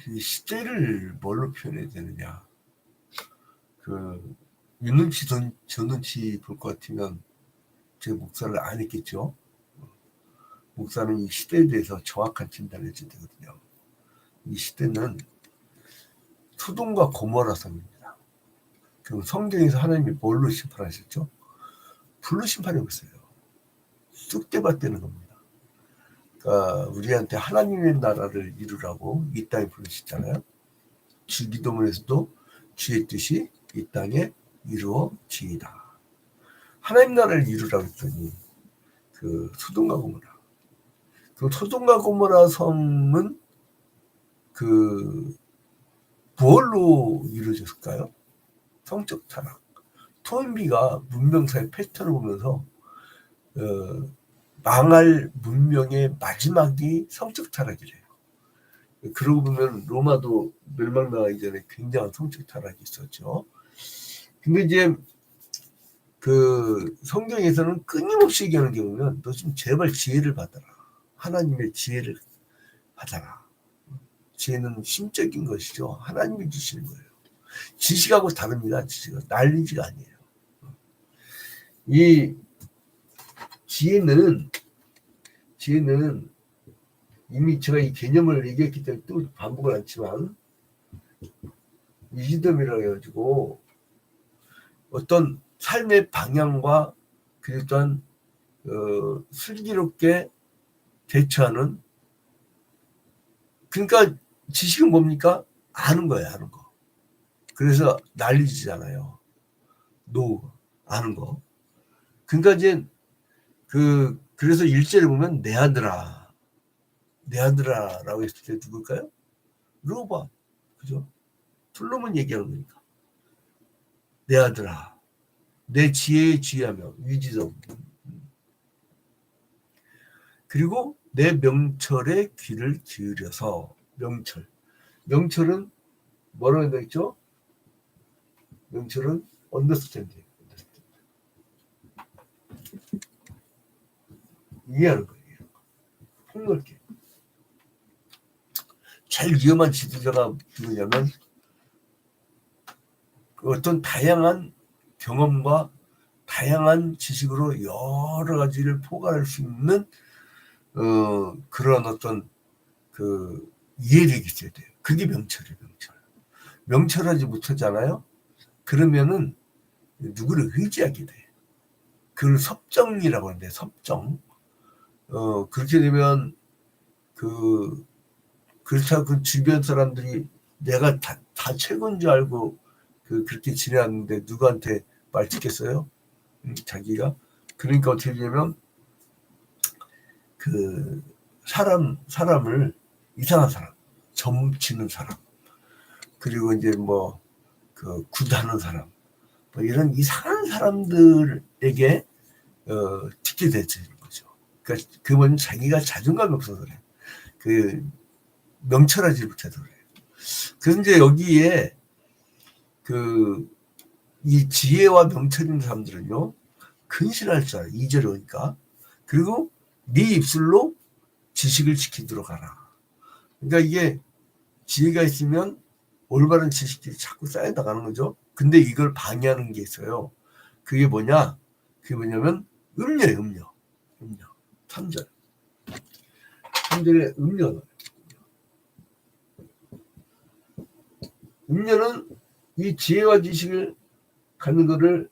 이 시대를 뭘로 표현해야 되느냐. 눈치 저 눈치 볼 것 같으면 제 목사를 안 했겠죠. 목사는 이 시대에 대해서 정확한 진단을 해줘야 되거든요. 이 시대는 소돔과 고모라 성입니다. 그럼 성경에서 하나님이 뭘로 심판하셨죠? 불로 심판하고 있어요. 쑥대밭 되는 겁니다. 그러니까 우리한테 하나님의 나라를 이루라고 이 땅에 부르셨잖아요. 주기도문에서도 주의 뜻이 이 땅에 이루어지이다. 하나님 나라를 이루라고 했더니 소돔과 고모라. 소돔과 고모라 섬은 뭘로 이루어졌을까요? 성적 타락. 토인비가 문명사의 패턴을 보면서 망할 문명의 마지막이 성적 타락이래요. 그러고 보면 로마도 멸망당하기 전에 굉장한 성적 타락이 있었죠. 근데 이제 성경에서는 끊임없이 얘기하는 게 보면 너 좀 제발 지혜를 받아라. 하나님의 지혜를 받아라. 지혜는 심적인 것이죠. 하나님이 주시는 거예요. 지식하고 다릅니다. 지식은 난리지가 아니에요. 이 지혜는 이미 제가 이 개념을 얘기했기 때문에 또 반복을 않지만 위즈덤이라고 해가지고 어떤 삶의 방향과 그리고 또한 슬기롭게 대처하는, 그러니까 지식은 뭡니까? 아는 거예요. 아는 거. 그래서 난리지잖아요. 아는 거. 그러니까 이제 그래서 일제를 보면 내 아들아라고 했을 때 누굴까요? 르호보암. 그죠? 솔로몬 얘기하는 거니까. 내 아들아, 내 지혜에 주의하며 위지덤. 그리고 내 명철에 귀를 기울여서. 명철은 뭐라고 되어 있죠? 명철은 언더스탠딩. 이해하는 거예요. 폭넓게. 제일 위험한 지도자가 누구냐면 어떤 다양한 경험과 다양한 지식으로 여러 가지를 포괄할 수 있는 그런 어떤 이해력이 있어야 돼요. 그게 명철이에요. 명철하지 못하잖아요. 그러면은 누구를 의지하게 돼. 그걸 섭정이라고 하는데, 섭정. 그렇게 되면 그렇다고 주변 사람들이 내가 다 최고인 줄 알고 그렇게 지내왔는데 누구한테 말 듣겠어요? 자기가. 그러니까 어떻게 되냐면 사람을 이상한 사람, 점치는 사람, 그리고 이제 굿하는 사람, 이런 이상한 사람들에게 듣게 되는 거죠. 그러니까 그건 자기가 자존감이 없어서 그래. 명철하지 못해서 그래요. 그래서 이제 여기에 이 지혜와 명철 있는 사람들은요, 근신할 줄 알아요. 2절에 오니까. 그리고 네 입술로 지식을 지키도록 하라. 그러니까 이게 지혜가 있으면 올바른 지식들이 자꾸 쌓여 나가는 거죠. 근데 이걸 방해하는 게 있어요. 그게 뭐냐면 음료예요. 음료. 3절에 음료. 음료는 이 지혜와 지식을 갖는 거를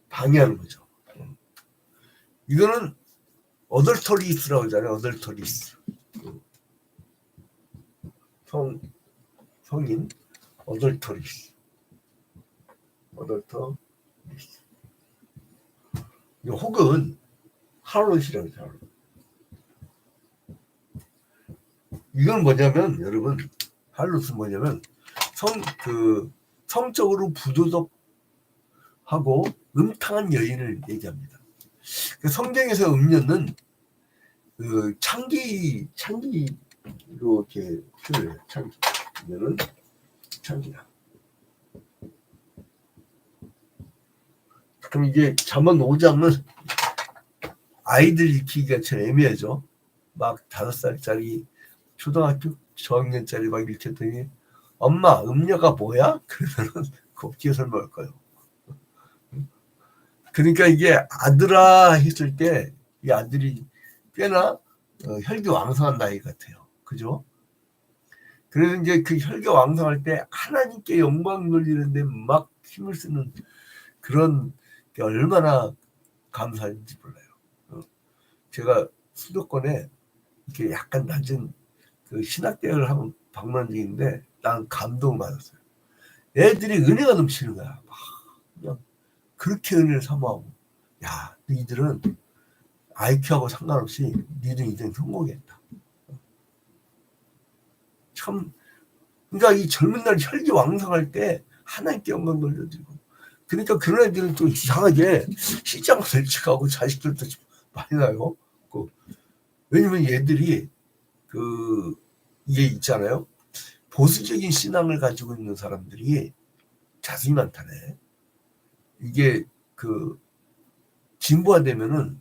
방해하는 거죠. 이거는 어덜터리스라고 하잖아요. 어덜터리스. 성인 어덜터리스. 혹은 하롯이라고 하죠. 이건 뭐냐면 여러분, 할롯은 뭐냐면 성적으로 부도덕하고 음탕한 여인을 얘기합니다. 성경에서 음료는 창기로 이렇게 표현해요. 음료는 창기다. 그럼 이게 잠언 5장은 아이들 익히기가 참 애매하죠. 막 5살짜리 초등학교 저학년짜리 막 이렇게 했더니 엄마 음녀가 뭐야? 그러면은 곱게 설명할 거예요. 그러니까 이게 아들아 했을 때 이 아들이 꽤나 혈기왕성한 나이 같아요. 그죠? 그래서 이제 그 혈기왕성할 때 하나님께 영광 돌리는데 막 힘을 쓰는 그런 게 얼마나 감사한지 몰라요. 제가 수도권에 이렇게 약간 낮은 그 신학대학을 한번 방문한 적이 있는데 난 감동을 받았어요. 애들이 은혜가 넘치는 거야. 막 그냥 그렇게 은혜를 사모하고, 야, 니들은 IQ하고 상관없이 니들 인생 성공했다. 참, 그러니까 이 젊은 날 혈기왕성할 때 하나님께 영광 돌려드리고, 그러니까 그런 애들은 또 이상하게 시장을 일찍하고 자식들도 많이 나요. 왜냐면 얘들이 이게 있잖아요. 보수적인 신앙을 가지고 있는 사람들이 자수이 많다네. 이게 진보화되면은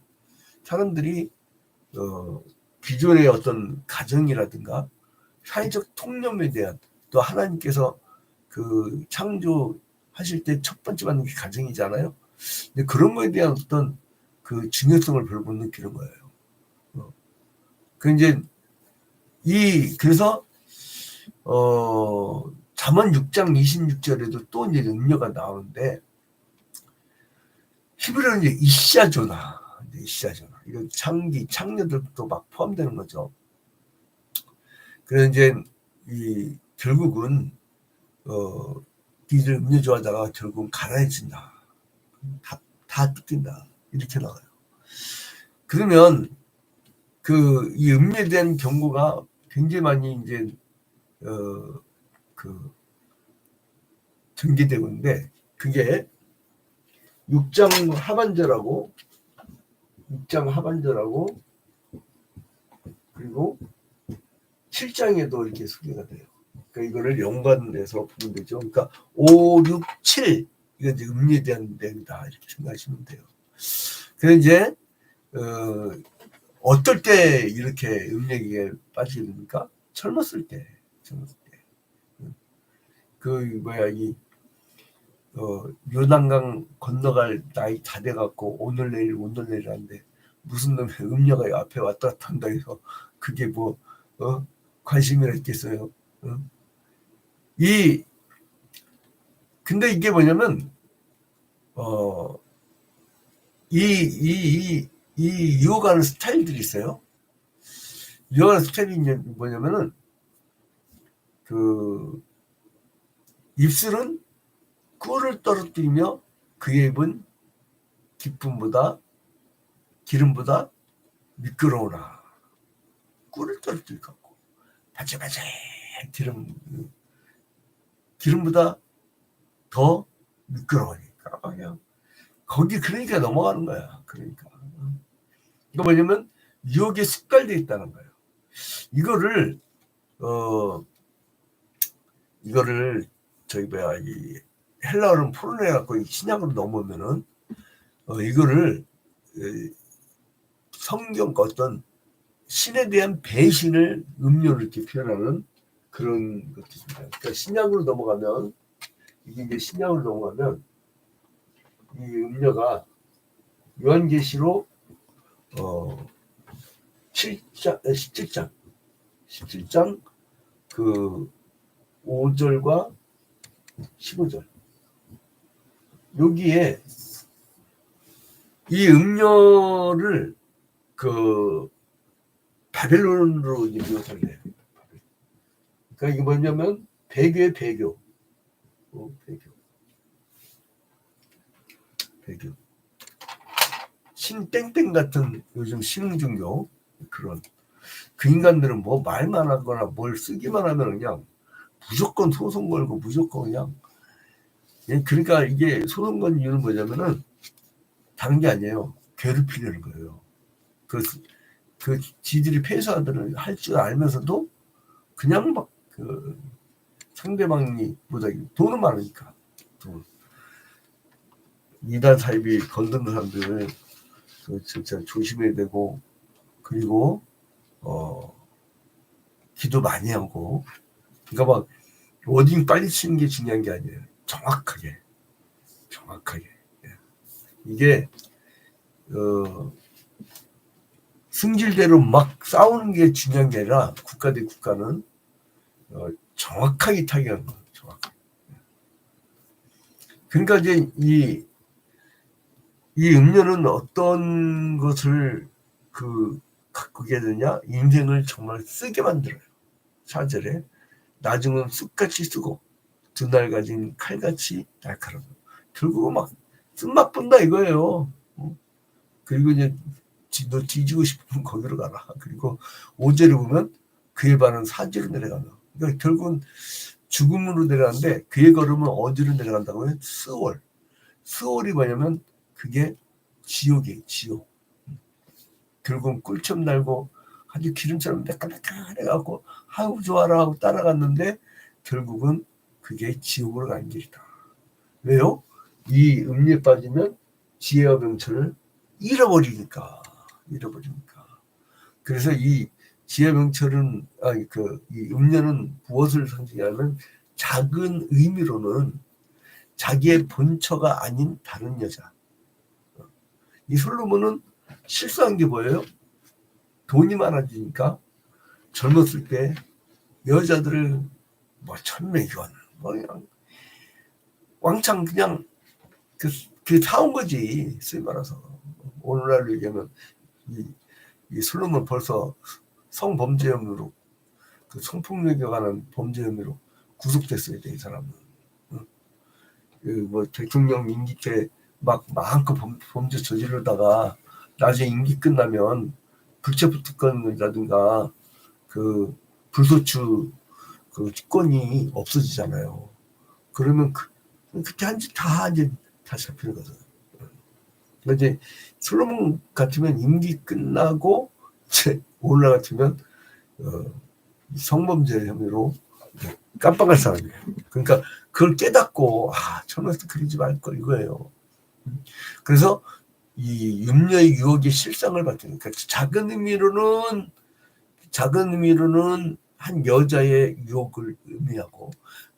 사람들이 기존의 어떤 가정이라든가 사회적 통념에 대한, 또 하나님께서 창조하실 때 첫 번째 받는 게 가정이잖아요. 근데 그런 거에 대한 어떤 중요성을 별로 못 느끼는 거예요. 그래서 잠언 6장 26절에도 또 이제 음료가 나오는데, 히브리어는 이제 이샤조나, 이거 창녀들도 막 포함되는 거죠. 그래서 이제 결국은 니들 음료 좋아하다가 결국은 가난해진다. 다 뜯긴다. 이렇게 나와요. 그러면 이 음료에 대한 경고가 굉장히 많이 이제 전개되고 있는데, 그게 6장 하반절하고 그리고 7장에도 이렇게 소개가 돼요. 그러니까 이거를 연관해서 보면 되죠. 그러니까 5, 6, 7 이건 이제 음료에 대한 내용이다 이렇게 생각하시면 돼요. 그래서 이제 어떨 때 이렇게 음료에 빠지게 됩니까? 젊었을 때. 요단강 건너갈 나이 다 돼갖고 오늘 내일 하는데 무슨 놈의 음료가 앞에 왔다 갔다 한다 해서 그게 뭐 관심이라 있겠어요. 근데 이게 뭐냐면 이 유혹하는 스타일들이 있어요. 유혹하는 스타일이 뭐냐면은 입술은 꿀을 떨어뜨리며 그의 입은 기름보다 미끄러우나. 꿀을 떨어뜨릴 것 같고 바짝바짝 기름보다 더 미끄러우니까 그냥 거기 그러니까 넘어가는 거야. 그러니까 이거 뭐냐면 유혹에 습관되어 있다는 거예요. 이거를 이 헬라어는 풀어내갖고 신약으로 넘으면은 이거를 성경 어떤 신에 대한 배신을 음료를 이렇게 표현하는 그런 것들입니다. 그러니까 신약으로 넘어가면 이 음료가 요한계시록 17장 5절과 15절 여기에 이 음료를 바벨론으로 묘사를 해요. 그러니까 이게 뭐냐면 배교의 배교. 신땡땡 같은 요즘 신흥종교 그런 그 인간들은 뭐 말만 하거나 뭘 쓰기만 하면 그냥 무조건 소송 걸고 무조건 그냥 그러니까 이게 소송 건 이유는 뭐냐면은 다른 게 아니에요. 괴롭히려는 거예요. 지들이 폐사들을 할 줄 알면서도 그냥 막 상대방이 보다 돈은 많으니까 이단 사입이 건드는 사람들은 진짜 조심해야 되고, 그리고 기도 많이 하고. 그러니까 막 워딩 빨리 치는 게 중요한 게 아니에요. 정확하게. 예. 이게 승질대로 막 싸우는 게 중요한 게 아니라 국가 대 국가는 정확하게 타격하는 거예요. 정확하게. 그러니까 이제 이 음료는 어떤 것을 가꾸게 되냐? 인생을 정말 쓰게 만들어요. 4절에 나중은 쑥같이 쓰고 두 날 가진 칼같이 날카로워. 결국은 막 쓴맛 본다 이거예요. 그리고 이제 너 뒤지고 싶으면 거기로 가라. 그리고 5절에 보면 그의 발은 사지로 내려가며. 그러니까 결국은 죽음으로 내려가는데 그의 걸음은 어디로 내려간다고 해요? 스월. 스월이 뭐냐면 그게 지옥이에요. 지옥. 결국은 꿀점 날고 아주 기름처럼 매끈매끈해갖고 아우 좋아라 하고 따라갔는데 결국은 그게 지옥으로 가는 길이다. 왜요? 이 음료에 빠지면 지혜와 명철을 잃어버리니까. 그래서 이 지혜 명철은 이 음료는 무엇을 상징하냐면 작은 의미로는 자기의 본처가 아닌 다른 여자. 이 솔로몬은 실수한 게 뭐예요? 돈이 많아지니까 젊었을 때 여자들을 뭐 천매기원 뭐 그냥 왕창 그냥 그 사온 거지. 쓰이 말아서 오늘날로 얘기하면 이 솔로몬 벌써 성범죄 혐의로 그 성폭력에 관한 범죄 혐의로 구속됐어야 돼. 이 사람은. 뭐 대통령 임기 때 막 마음껏 범죄 저지르다가 나중에 임기 끝나면 불체포 특권이라든가 그 불소추 그 특권이 없어지잖아요. 그러면 그때 한 짓 다 이제 다 잡히는 거잖아요. 이제 솔로몬 같으면 임기 끝나고 이제 오늘날 같으면 성범죄 혐의로 깜빡할 사람이에요. 그러니까 그걸 깨닫고 젊었을 때 그러지 말걸 이거예요. 그래서 이 음녀의 유혹의 실상을 받으니까 작은 의미로는 한 여자의 유혹을 의미하고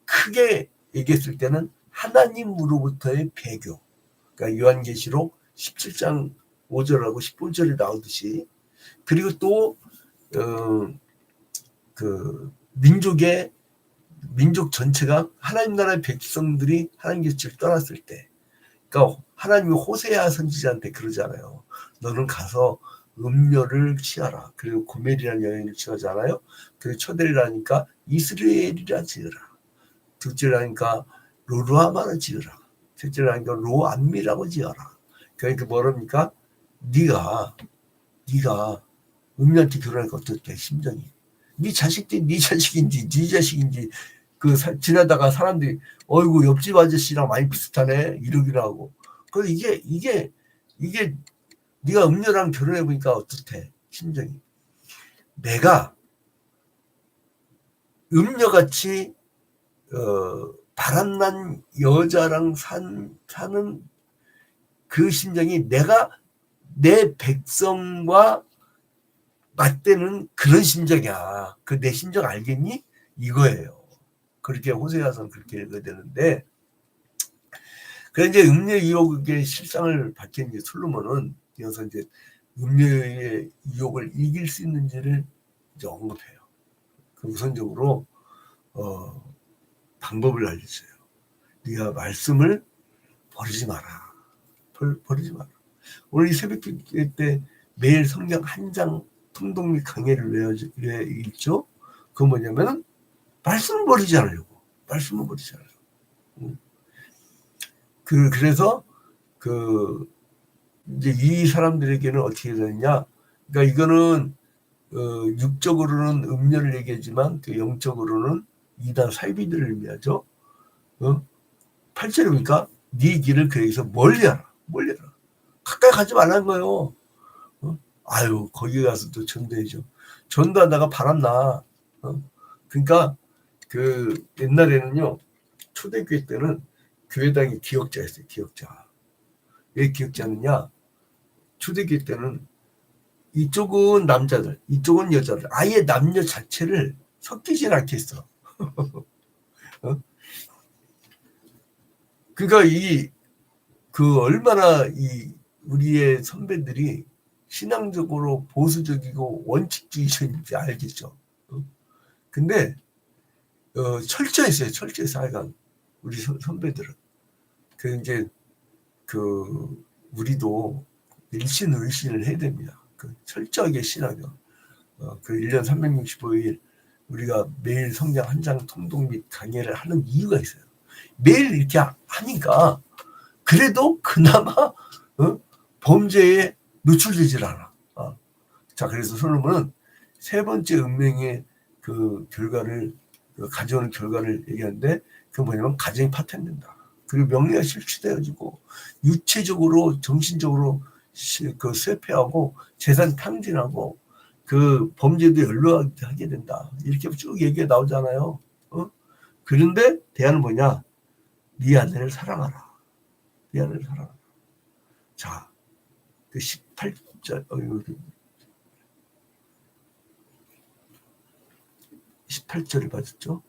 크게 얘기했을 때는 하나님으로부터의 배교. 그러니까 요한계시록 17장 5절하고 15절에 나오듯이 그리고 또 그 민족 전체가 하나님 나라의 백성들이 하나님 곁을 떠났을 때 그러니까 하나님이 호세아 선지자한테 그러잖아요. 너는 가서 음료를 취하라. 그리고 고멜이라는 여인을 취하잖아요. 그리고 초대를 하니까 이스라엘이라 지으라. 둘째를 하니까 로루하마를 지으라. 셋째를 하니까 로암미라고 지어라. 그러니까 뭐랍니까? 네가 음료한테 결혼하니까 어떻대 심정이. 네 자식들이 네 자식인지 네 자식인지 지나다가 사람들이 어이구 옆집 아저씨랑 많이 비슷하네 이러기도 하고. 그래서 이게 네가 음료랑 결혼해 보니까 어떻대 심정이. 내가 음료같이 바람난 여자랑 사는 그 심정이 내가 내 백성과 맞대는 그런 심정이야. 그 내 심정 알겠니? 이거예요. 그렇게 호세아서는 그렇게 읽어야 되는데, 그래서 이제 음료 유혹의 실상을 밝힌 이제 솔로몬은 이어서 이제 음료의 유혹을 이길 수 있는지를 이제 언급해요. 그 우선적으로 방법을 알려줘요. 네가 말씀을 버리지 마라. 버리지 마라. 오늘 이 새벽기도 때 매일 성경 한 장 통독 및 강해를 왜 읽죠? 그건 뭐냐면은 말씀을 버리지 않으려고. 말씀을 버리지 않으려고. 그래서 이제 이 사람들에게는 어떻게 되느냐? 그러니까 이거는 육적으로는 음료를 얘기하지만 그 영적으로는 이단 사이비들을 의미하죠. 8절에 보니까 네 길을 그에게서 멀리하라. 가까이 가지 말라는 거예요. 아유 거기 가서 또 전도해줘. 전도하다가 바람나. 그러니까 그 옛날에는요 초대교회 때는 교회당이 기역자였어요. 기역자. 왜 기역자느냐? 초대교회 때는 이쪽은 남자들, 이쪽은 여자들, 아예 남녀 자체를 섞이진 않겠어. 어? 그러니까 얼마나 우리의 선배들이 신앙적으로 보수적이고 원칙주의자인지 알겠죠. 근데 철저했어요. 철저했어. 하여간 우리 선배들은. 이제 우리도 일신의신을 해야 됩니다. 철저하게 신하며 1년 365일 우리가 매일 성경 한 장 통독 및 강해를 하는 이유가 있어요. 매일 이렇게 하니까 그래도 그나마 범죄에 노출되질 않아. 자, 그래서 솔로몬은 세 번째 운명의 결과를 가져오는 결과를 얘기하는데 그건 뭐냐면 가정이 파탄된다. 그리고 명예가 실추되어지고 육체적으로 정신적으로 쇠퇴하고 재산 탕진하고 범죄도 연루하게 된다. 이렇게 쭉 얘기가 나오잖아요. 그런데 대안은 뭐냐? 네 아내를 사랑하라. 네 아내를 사랑하라. 자, 18절 18절에 맞았죠?